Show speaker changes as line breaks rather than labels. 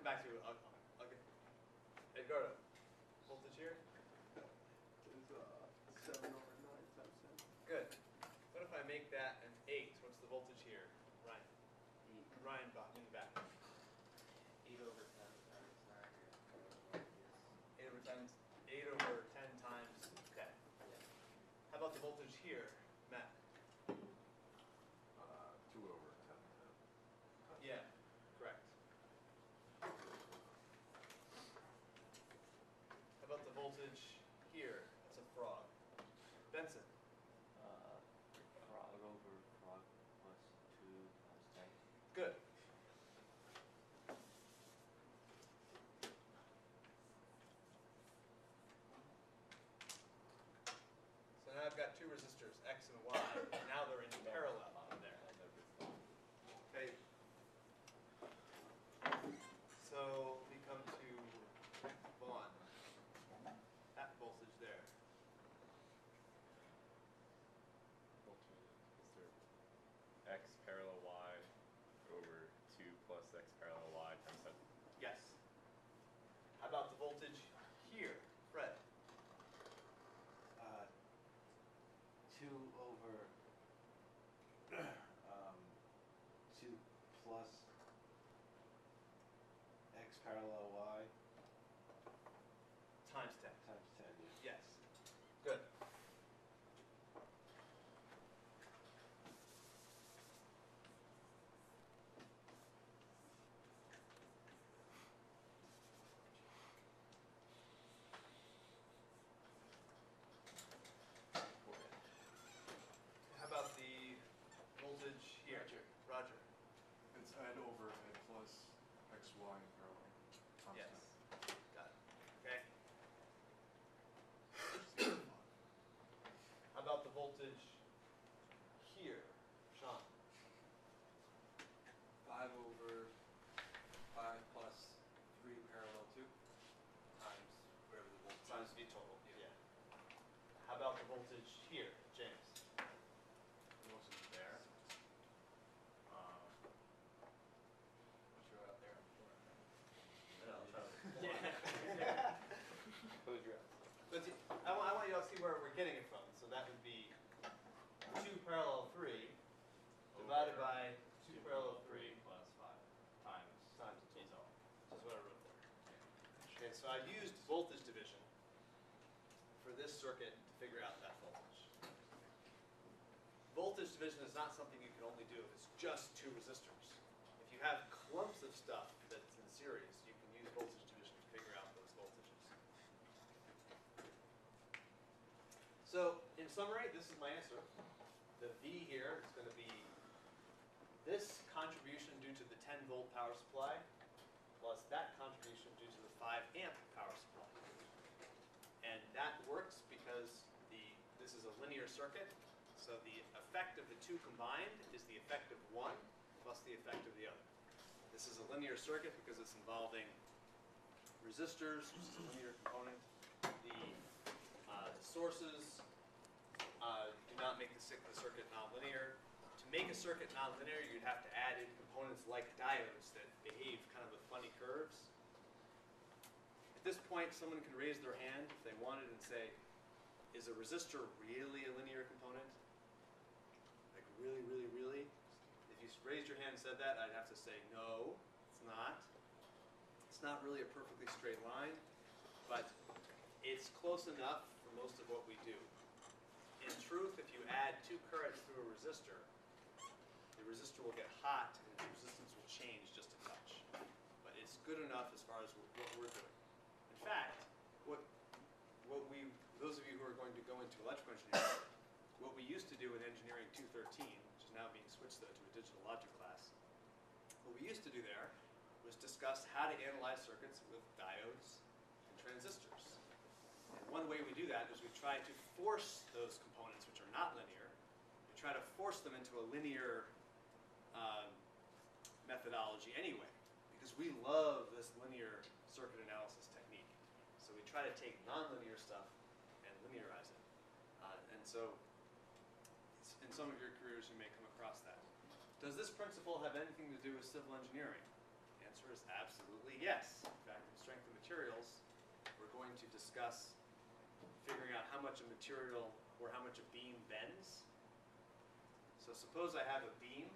back to you. I'll get Edgardo. Voltage here?
Is 7 over 9 times 10.
Good. What if I make that an 8? What's the voltage here? Ryan.
8.
Ryan in the back.
8 over 10 times 9.
8 over 10. 8 over 10 times 10.
Yeah.
How about the voltage here, Matt?
2 over 10.
Yeah, correct. How about the voltage here? That's a frog. Benson.
Frog over frog plus 2 times 10.
Good. So now I've got two resistors, X and Y, and now they're in parallel on there. Okay. So we come to Vaughn. That voltage there.
Is there x parallel y over 2 plus x parallel y times 7?
Yes. How about the voltage here, Fred?
2 over 2 plus x parallel y
Times 10.
times 10.
Yes. Good. How about the voltage here? Roger.
It's Ed over Ed plus XY parallel. Times
Yes. Got it. Okay.
10.
How about the voltage here, Sean?
5 over 5 plus 3 parallel 2 times whatever the voltage
Times V total. Yeah. How about the voltage here, James?
The voltage there.
Throw out there.
Yeah.
Close your eyes.
But I want you all to see where we're getting it from. So that would be 2 parallel 3 divided by 2 parallel 3
plus 5 times
times the
T
total. Which is what I wrote there. Okay, so I've used voltage division for this circuit to figure out that voltage. Voltage division is not something you can only do if it's just 2 resistors. If you have clumps of stuff that's in series, you can use voltage division to figure out those voltages. So, in summary, this is my answer. The V here is going to be this contribution due to the 10-volt power supply plus that contribution due to the 5-amp power supply. And that works because this is a linear circuit, so the effect of the two combined is the effect of one plus the effect of the other. This is a linear circuit because it's involving resistors, which is a linear component. The sources do not make the circuit nonlinear. To make a circuit nonlinear, you'd have to add in components like diodes that behave kind of with funny curves. At this point, someone can raise their hand if they wanted and say, is a resistor really a linear component? Like really, really, really? If you raised your hand and said that, I'd have to say, no, it's not. It's not really a perfectly straight line, but it's close enough for most of what we do. In truth, if you add 2 currents through a resistor, the resistor will get hot and its resistance will change just a touch. But it's good enough as far as what we're doing. In fact, those of you who are going to go into electrical engineering, what we used to do in Engineering 213, which is now being switched though to a digital logic class, what we used to do there was discuss how to analyze circuits with diodes and transistors. And one way we do that is we try to force those components, which are not linear, we try to force them into a linear methodology anyway, because we love this linear circuit analysis technique. So we try to take nonlinear stuff and linearize it. And so in some of your careers you may come across that. Does this principle have anything to do with civil engineering? The answer answer is absolutely yes. In fact, in strength of materials, we're going to discuss figuring out how much a material or how much a beam bends. So suppose I have a beam